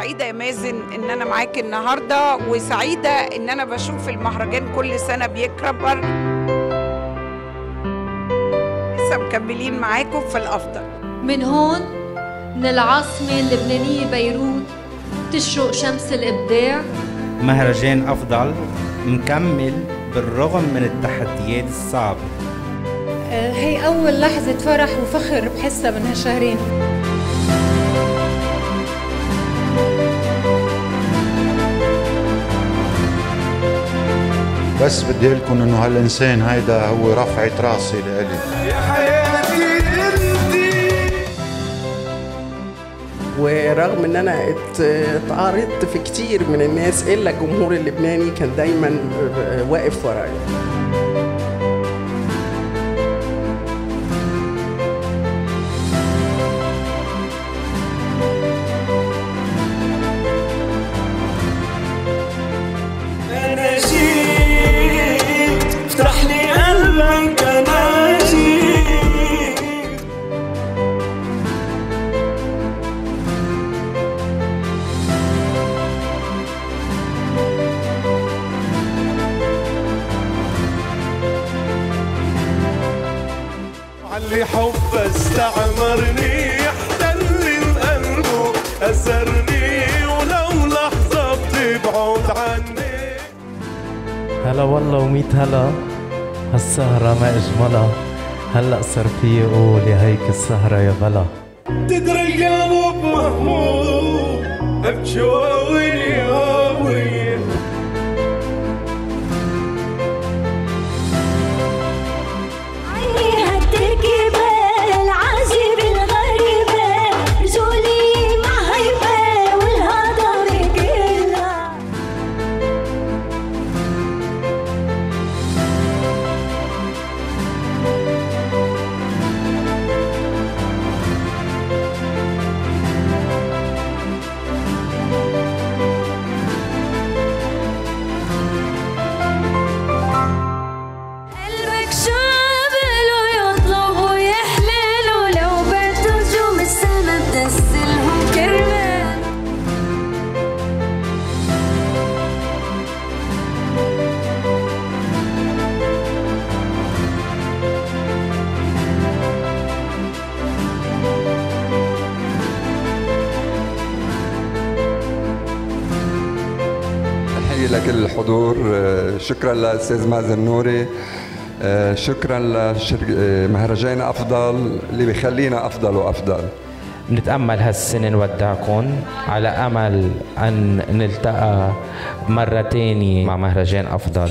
سعيدة يا مازن إن أنا معاك النهاردة، وسعيدة إن أنا بشوف المهرجان كل سنة بيكبر. لسه مكملين معاكم في الأفضل. من هون من العاصمة اللبنانية بيروت تشرق شمس الإبداع. مهرجان أفضل مكمل بالرغم من التحديات الصعبة. هي أول لحظة فرح وفخر بحسها من هالشهرين. بس بدي أقول لكم إنه هالإنسان هيدا هو رفعة راسي لإلي. يا حياتي انتي. ورغم ان انا اتعارضت في كتير من الناس الا الجمهور اللبناني كان دايما واقف ورايا. انا جيت افتح لي قلبك انا جيت. علي حب استعمرني احتل قلبه أسرني ولو لحظة بتبعد عني. هلا والله وميت هلا، هالسهرة ما اجملها، هلا صار في قول يا هيك السهرة يا بلا. تدري القلب مهموم بجوي هوي. عني هالتركيبة العجيبة الغريبة رجولي مع هيبة والهضبة كلها. قلبك شابل ويطلب ويحلل ولو بده نجوم السما بدسلهم كرمال. تحية لكل الحضور. شكرا للأستاذ مازن نوري. شكرا لمهرجان أفضل اللي بيخلينا أفضل وأفضل. نتأمل هالسنة نودعكم على أمل أن نلتقى مرة تانية مع مهرجان أفضل.